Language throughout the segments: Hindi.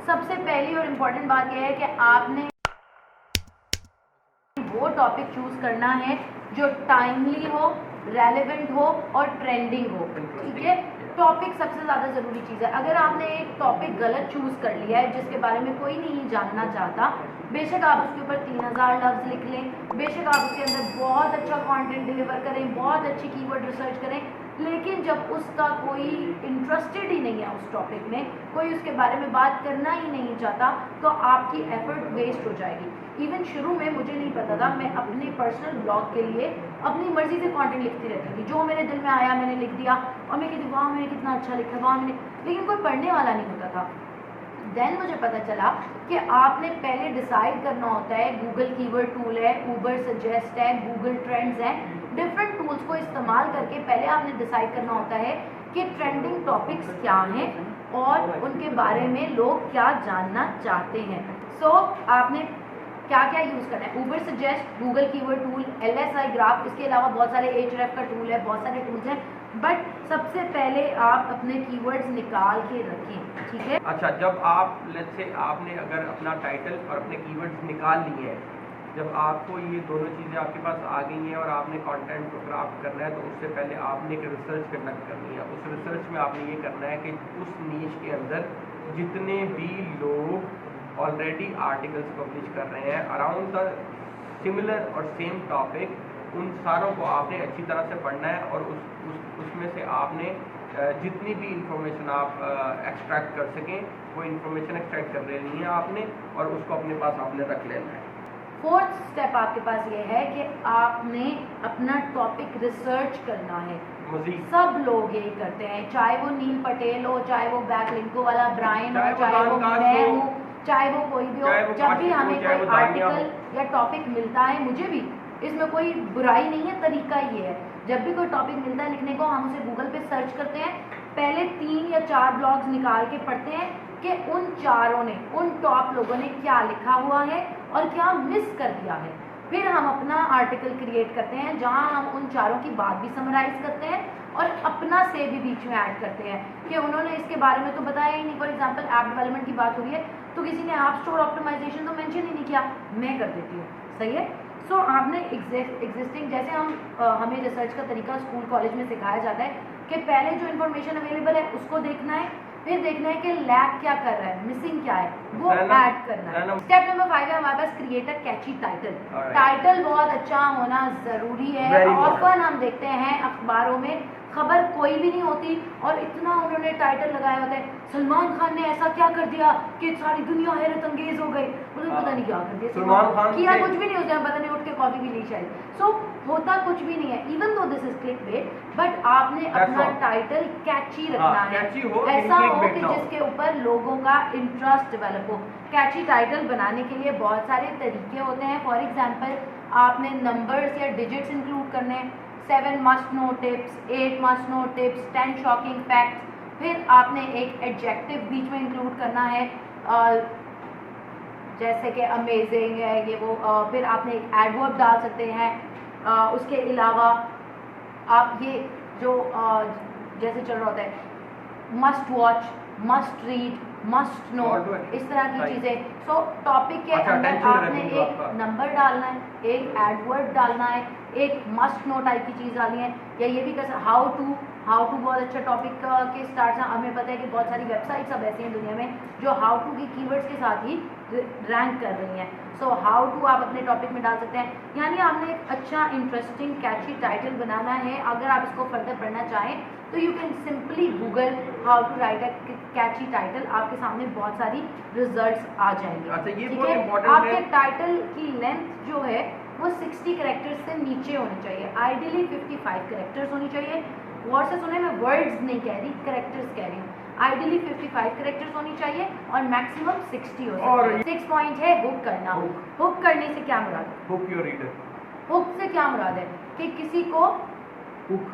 सबसे पहली और इम्पोर्टेंट बात यह है कि आपने वो टॉपिक चूज करना है जो टाइमली हो, रेलेवेंट हो और ट्रेंडिंग हो। ठीक है, टॉपिक सबसे ज़्यादा ज़रूरी चीज़ है। अगर आपने एक टॉपिक गलत चूज़ कर लिया है जिसके बारे में कोई नहीं जानना चाहता, बेशक आप उसके ऊपर 3000 लफ्ज़ लिख लें, बेशक आप उसके अंदर बहुत अच्छा कंटेंट डिलीवर करें, बहुत अच्छी कीवर्ड रिसर्च करें, लेकिन जब उसका कोई इंटरेस्टेड ही नहीं है उस टॉपिक में, कोई उसके बारे में बात करना ही नहीं चाहता, तो आपकी एफर्ट वेस्ट हो जाएगी। इवन शुरू में मुझे नहीं पता था, मैं अपने पर्सनल ब्लॉग के लिए अपनी मर्जी से कंटेंट लिखती रहती थी, जो मेरे दिल में आया मैंने लिख दिया और मैं कहती वाह मैंने कितना अच्छा लिखा, वाह मैंने, लेकिन कोई पढ़ने वाला नहीं होता था। देन मुझे पता चला कि आपने पहले डिसाइड करना होता है, गूगल कीवर्ड टूल है, ऊबर सजेस्ट है, गूगल ट्रेंड्स है, डिफरेंट टूल्स को इस्तेमाल करके पहले आपने डिसाइड करना होता है कि ट्रेंडिंग टॉपिक्स क्या हैं और उनके बारे में लोग क्या जानना चाहते हैं। सो आपने क्या क्या यूज़ करना है, Uber suggest, Google keyword tool, LSI graph, इसके अलावा बहुत सारे Ahref का टूल है, बहुत सारे टूल्स हैं, बट सबसे पहले आप अपने कीवर्ड्स निकाल के रखें। ठीक है, अच्छा, जब आप लेट्स से आपने अगर अपना टाइटल और अपने कीवर्ड्स निकाल लिए हैं, जब आपको ये दोनों चीज़ें आपके पास आ गई हैं और आपने कंटेंट को क्राफ्ट करना है, तो उससे पहले आपने एक रिसर्च कंडक्ट करनी है। उस रिसर्च में आपने ये करना है कि उस नीश के अंदर जितने भी लोग ऑलरेडी आर्टिकल्स पब्लिश कर रहे हैं अराउंड द सिमिलर और सेम टॉपिक, उन सारों को आपने अच्छी तरह से पढ़ना है और उसमें से आपने जितनी भी इंफॉर्मेशन आप एक्सट्रैक्ट कर सकें वो इंफॉर्मेशन एक्सट्रैक्ट कर लेनी है आपने और उसको अपने पास आपने रख लेना है। फोर्थ स्टेप आपके पास ये है कि आपने अपना टॉपिक रिसर्च करना है। सब लोग यही करते हैं, चाहे वो नील पटेल हो, चाहे वो बैकलिंको वाला ब्रायन हो, चाहे वो मैं हूँ, चाहे वो कोई भी हो, जब भी हमें कोई आर्टिकल या टॉपिक मिलता है, मुझे भी इसमें कोई बुराई नहीं है, तरीका ये है, जब भी कोई टॉपिक मिलता है लिखने को, हम उसे गूगल पे सर्च करते हैं, पहले 3 या 4 ब्लॉग्स निकाल के पढ़ते हैं कि उन चारों ने, उन टॉप लोगों ने क्या लिखा हुआ है और क्या मिस कर दिया है। फिर हम अपना आर्टिकल क्रिएट करते हैं जहां हम उन चारों की बात भी समराइज करते हैं और अपना से भी बीच में ऐड करते हैं कि उन्होंने इसके बारे में तो बताया ही नहीं। फॉर एग्जांपल ऐप डेवलपमेंट की बात हो रही है तो किसी ने ऐप स्टोर ऑप्टिमाइजेशन तो मेंशन ही नहीं किया, मैं कर देती हूँ। सही है। सो आपने एग्जिस्टिंग, जैसे हमें रिसर्च का तरीका स्कूल कॉलेज में सिखाया जाता है कि पहले जो इन्फॉर्मेशन अवेलेबल है उसको देखना है, फिर देखना है कि लैग क्या कर रहा है, मिसिंग क्या है, वो ऐड करना है। स्टेप नंबर 5 है हमारे पास create a catchy title. Title बहुत अच्छा होना जरूरी है। ऑफन हम देखते हैं अखबारों में खबर कोई भी नहीं होती और इतना उन्होंने टाइटल लगाया होता है, सलमान खान ने ऐसा क्या कर दिया कि सारी दुनिया हैरत अंगेज हो गई, मुझे पता नहीं क्या कर दिया सलमान खान किया, कुछ भी नहीं होता, पता नहीं उठ के कॉफी भी नहीं शायद। सो होता कुछ भी नहीं है, even though this is clickbait, but आपने अपना टाइटल कैची रखना है, ऐसा हो कि जिसके ऊपर लोगों का इंटरेस्ट डेवलप हो। कैची टाइटल बनाने के लिए बहुत सारे तरीके होते हैं। फॉर एग्जाम्पल आपने नंबर्स या डिजिट्स इंक्लूड करने हैं, 7 must know tips, 8 must know tips, 10 shocking facts. फिर आपने एक एडजेक्टिव बीच में इंक्लूड करना है जैसे कि अमेजिंग है ये वो। फिर आपने एक एडवर्ब डाल सकते हैं। उसके अलावा आप ये जो जैसे चल रहा होता है must watch, must read, must know, इस तरह की चीज़ें। सो टॉपिक के अंदर आपने एक नंबर डालना है, एक एडवर्ड डालना है, एक मस्ट नो टाइप की चीज़ डालनी है, या ये भी कर सकते हाउ टू बहुत अच्छा टॉपिक के स्टार्ट। हमें पता है कि बहुत सारी वेबसाइट्स अब ऐसी हैं दुनिया में जो हाउ टू की कीवर्ड्स के साथ ही रैंक कर रही हैं। सो हाउ टू आप अपने टॉपिक में डाल सकते हैं। यानी आपने एक अच्छा इंटरेस्टिंग कैची टाइटल बनाना है। अगर आप इसको फर्दर पढ़ना चाहें तो you can simply Google how to write a catchy title, आपके सामने बहुत सारी रिजल्ट्स आ जाएंगे। अच्छा, ये ठीक है। आपके टाइटल की लेंथ जो है वो 60 कैरेक्टर्स से नीचे होनी चाहिए, आइडियली 55 कैरेक्टर्स होनी चाहिए। वर्ड से सुने, मैं वर्ड्स नहीं कह रही, कैरेक्टर्स कह रही हूँ। आइडियली 55 कैरेक्टर्स होनी चाहिए और मैक्सिमम 60 हो सकता है। 6 पॉइंट है हुक करना। हुक करने से क्या मुराद है? Hook your reader. हुक से क्या मुराद है कि किसी को हुक,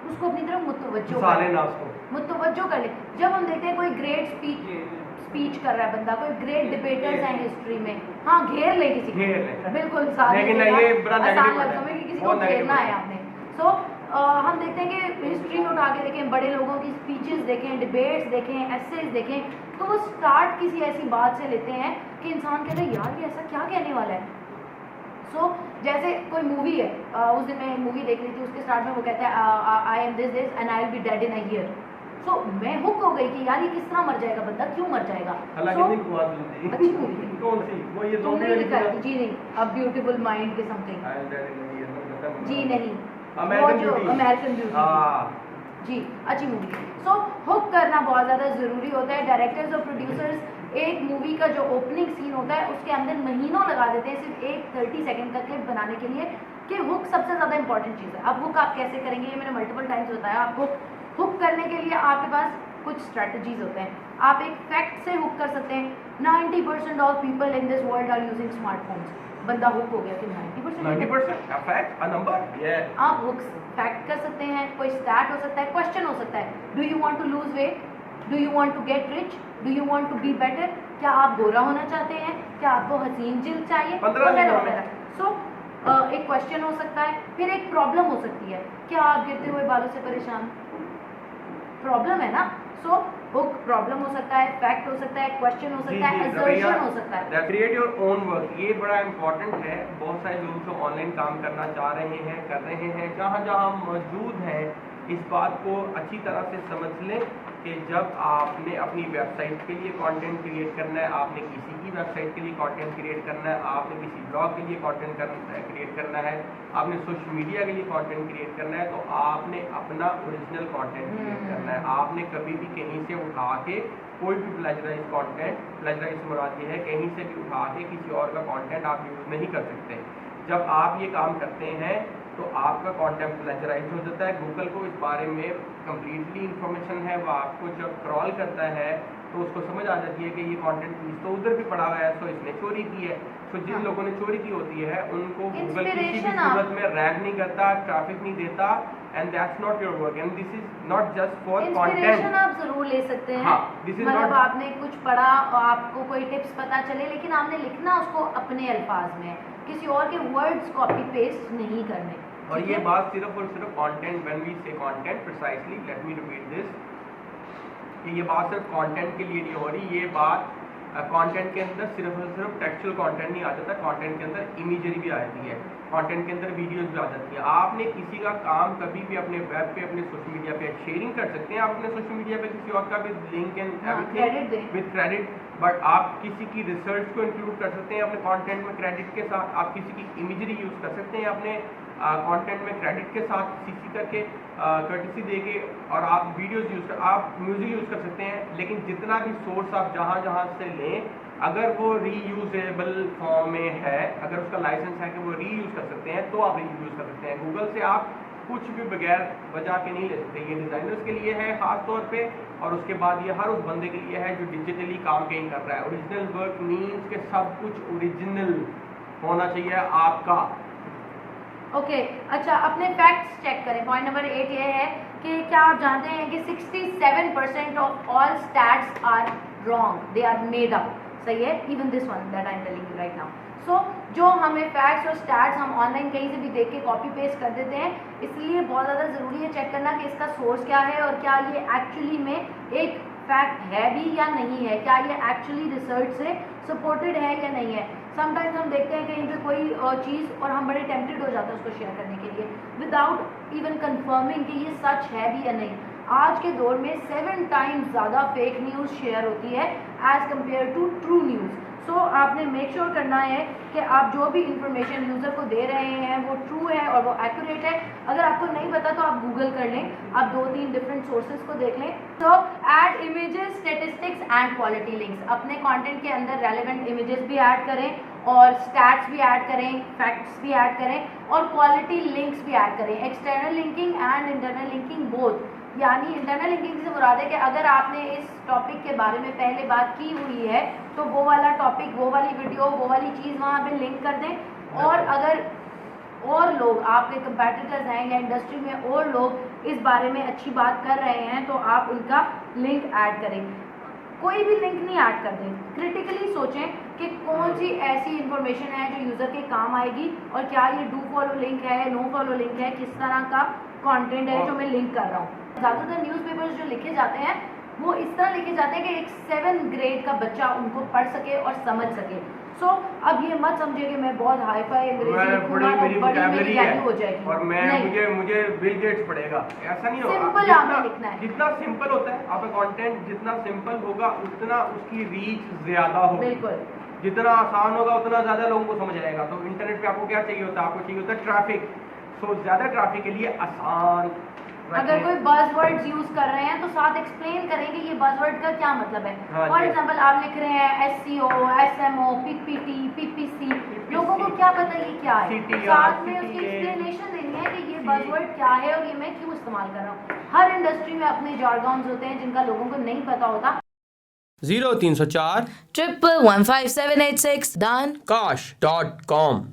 उसको अपनी तरफ मुतवज्जो कर ले। जब हम देखते हैं कोई ग्रेट स्पीच कर रहा है बंदा, कोई ग्रेट डिबेटर्स हैं हिस्ट्री में, हाँ घेर ले किसी को, बिल्कुल आसान लफ्जों में कि किसी को घेरना है आपने। सो हम देखते हैं कि हिस्ट्री में उठा के देखें, बड़े लोगों की स्पीचेस देखें, डिबेट्स देखें, एसेज देखें, तो वो स्टार्ट किसी ऐसी बात से लेते हैं कि इंसान कहता है यार ये ऐसा क्या कहने वाला है। सो जैसे कोई मूवी है, उस दिन मैं मूवी देख रही थी, उसके स्टार्ट में वो कहता है I am this and I will be dead in a year. So मैं हुक हो गई कि यार ये किस तरह मर जाएगा बंदा, क्यों मर जाएगा। अच्छी मूवी थी। कौन सी? वो ये तुमने दिखाई थी? जी नहीं, अ ब्यूटीफुल माइंड के समथिंग। जी नहीं, वो जो अमेरिकन ब्यूटी। जी अच्छी मूवी थी। सो हुक करना बहुत ज़्यादा ज़रूरी होता है। डायरेक्टर्स और प्रोड्यूसर्स एक मूवी का जो ओपनिंग सीन होता है उसके अंदर महीनों लगा देते हैं सिर्फ एक 30 सेकंड का क्लिप बनाने के लिए कि हुक सबसे ज़्यादा इंपॉर्टेंट चीज़ है। अब हुक आप कैसे करेंगे ये मैंने मल्टीपल टाइम्स बताया आपको। हुक करने के लिए आपके पास कुछ स्ट्रैटेजीज होते हैं। आप एक फैक्ट से हुक कर सकते हैं। 90% of people in this world are using smartphones. बंदा हुक हो गया कि 90% फैक्ट अ नंबर। आप हुक फैक्ट कर सकते हैं, कोई स्टैट हो सकता है, क्वेश्चन हो सकता है, do you want to lose weight, do you want to get rich, do you want to be better, क्या आप गोरा होना चाहते हैं, क्या आपको हसीन जिल्द चाहिए, वगैरह। सो एक क्वेश्चन हो सकता है। फिर एक प्रॉब्लम हो सकती है, क्या आप गिरते हुए बालों से परेशान, प्रॉब्लम है ना। सो हुक प्रॉब्लम हो सकता है, फैक्ट हो सकता है, क्वेश्चन हो सकता है, असर्शन हो सकता है। क्रिएट योर ओन वर्क, ये बड़ा इंपॉर्टेंट है। बहुत सारे लोग जो ऑनलाइन काम करना चाह रहे हैं, कर रहे हैं, जहाँ जहाँ मौजूद हैं, इस बात को अच्छी तरह से समझ लें कि जब आपने अपनी वेबसाइट के लिए कंटेंट क्रिएट करना है, आपने किसी की वेबसाइट के लिए कंटेंट क्रिएट करना है, आपने किसी ब्लॉग के लिए कंटेंट क्रिएट करना है, आपने सोशल मीडिया के लिए कंटेंट क्रिएट करना है, तो आपने अपना ओरिजिनल कंटेंट क्रिएट करना है। आपने कभी भी कहीं से उठा के कोई भी प्लेजराइज कंटेंट, प्लेजराइज से मुराद ये है कहीं से भी उठा के किसी और का कंटेंट आप यूज़ नहीं कर सकते। जब आप ये काम करते हैं तो आपका कंटेंट प्लेजराइज हो जाता है। गूगल को इस बारे में कंप्लीटली इंफॉर्मेशन है, वो आपको जब क्रॉल करता है तो उसको समझ आ जाती है कि ये कंटेंट तो उधर भी पड़ा हुआ है, सो इसने चोरी की है। तो जिन लोगों ने चोरी की होती है उनको गूगल किसी भी सूरत में रैंक नहीं करता, ट्रैफिक नहीं देता, and that's not your work, and this is not just for content. आप जरूर ले सकते हैं। हाँ, मतलब आपने कुछ पढ़ा और आपको कोई टिप्स पता चले, लेकिन आपने लिखना उसको अपने अल्फाज में, किसी और के वर्ड्स कॉपी पेस्ट नहीं करने। और ये बात सिर्फ और सिर्फ कंटेंट, व्हेन वी से content precisely, let me repeat this, कि ये बात सिर्फ कंटेंट के लिए नहीं हो रही। ये बात कंटेंट के अंदर सिर्फ और सिर्फ टेक्सचुअल कंटेंट नहीं आ जाता, कंटेंट के अंदर इमेजरी भी आ जाती है, कंटेंट के अंदर वीडियोस भी आ जाती हैं। आपने किसी का काम कभी भी अपने वेब पे, अपने सोशल मीडिया पे शेयरिंग कर सकते हैं, आप अपने सोशल मीडिया पे किसी और का भी link and everything with credit, but आप किसी की रिसर्च को इंक्लूड कर सकते हैं अपने कंटेंट में क्रेडिट के साथ। आप किसी की इमेजरी यूज़ कर सकते हैं अपने कंटेंट में क्रेडिट के साथ, सीसी करके कर्टेसी देके, और आप वीडियोस यूज़ कर, आप म्यूजिक यूज़ कर सकते हैं। लेकिन जितना भी सोर्स आप जहाँ जहाँ से लें, अगर वो रीयूजेबल फॉर्म में है, अगर उसका लाइसेंस है कि वो रीयूज़ कर सकते हैं, तो आप रीयूज़ कर सकते हैं। गूगल से आप कुछ भी बगैर वजह के नहीं ले सकते। ये डिज़ाइनर्स के लिए है ख़ास तौर पे, और उसके बाद ये हर उस बंदे के लिए है जो डिजिटली काम कहीं कर रहा है। ओरिजिनल वर्क मीन्स के सब कुछ ओरिजिनल होना चाहिए आपका। ओके, अच्छा अपने फैक्ट्स चेक करें। पॉइंट नंबर 8 ये है कि क्या आप जानते हैं कि 67% of all stats are wrong, they are made up. सही है, even this one that I am telling you right now. So जो हमें फैक्ट्स और स्टैट्स हम ऑनलाइन कहीं से भी देख के कॉपी पेस्ट कर देते हैं, इसलिए बहुत ज़्यादा ज़रूरी है चेक करना कि इसका सोर्स क्या है और क्या ये एक्चुअली में एक फैक्ट है भी या नहीं है, क्या ये एक्चुअली रिसर्च से सपोर्टेड है या नहीं है। समटाइम्स हम देखते हैं कहीं पे कोई चीज़ और हम बड़े टेम्प्टेड हो जाते हैं उसको शेयर करने के लिए विदाउट इवन कंफर्मिंग कि ये सच है भी या नहीं। आज के दौर में 7 टाइम्स ज़्यादा फेक न्यूज़ शेयर होती है as compared to true news. So आपने मेक श्योर करना है कि आप जो भी इंफॉर्मेशन यूज़र को दे रहे हैं वो ट्रू है और वो एक्यूरेट है। अगर आपको नहीं पता तो आप गूगल कर लें, आप 2-3 डिफरेंट सोर्सेज को देख लें। तो add images, statistics and quality links. अपने कंटेंट के अंदर रेलेवेंट इमेजेस भी ऐड करें और स्टैट्स भी ऐड करें, फैक्ट्स भी ऐड करें और क्वालिटी लिंक्स भी ऐड करें। External linking and internal linking both, यानी इंटरनल लिंकिंग से मुराद है कि अगर आपने इस टॉपिक के बारे में पहले बात की हुई है तो वो वाला टॉपिक, वो वाली वीडियो, वो वाली चीज़ वहाँ पे लिंक कर दें। और अगर और लोग आपके कंपेटिटर्स हैं या इंडस्ट्री में और लोग इस बारे में अच्छी बात कर रहे हैं तो आप उनका लिंक ऐड करें। कोई भी लिंक नहीं ऐड कर दें, क्रिटिकली सोचें कि कौन सी ऐसी इंफॉर्मेशन है जो यूज़र के काम आएगी और क्या ये डू फॉलो लिंक है, नो फॉलो लिंक है, किस तरह का कंटेंट है जो मैं लिंक कर रहा हूँ। ज़्यादातर न्यूज़पेपर्स जो लिखे जाते हैं वो इस तरह लेके जाते हैं कि एक 7 ग्रेड का बच्चा उनको पढ़ सके और समझ सके। सो अब ये मत समझिए कि मैं बहुत हाई फाई अंग्रेजी लिखूंगा तो बड़ी मेरी वैल्यू हो जाएगी। और मैं मुझे बिल गेट्स पढ़ेगा, ऐसा नहीं होगा। सिंपल आपने लिखना है। जितना सिंपल होता है आपका कंटेंट, जितना सिंपल होगा उतना उसकी रीच ज्यादा होगी। बिल्कुल। जितना आसान होगा उतना ज्यादा लोगों को समझ आएगा। तो इंटरनेट पे आपको क्या चाहिए होता है? आपको चाहिए होता है ट्रैफिक। सो ज्यादा ट्रैफिक के लिए आसान, अगर कोई बज़वर्ड्स यूज कर रहे हैं तो साथ एक्सप्लेन करें कि ये बज़वर्ड का क्या मतलब है। फॉर एग्जांपल आप लिख रहे हैं SEO, SMO, PPT, PPC, लोगों को क्या पता ये क्या है, साथ में उसकी एक्सप्लेनेशन देनी है कि ये बज़वर्ड क्या है और ये मैं क्यों इस्तेमाल कर रहा हूँ। हर इंडस्ट्री में अपने जार्गन्स होते हैं जिनका लोगों को नहीं पता होता। 0304 1115786 done kash.com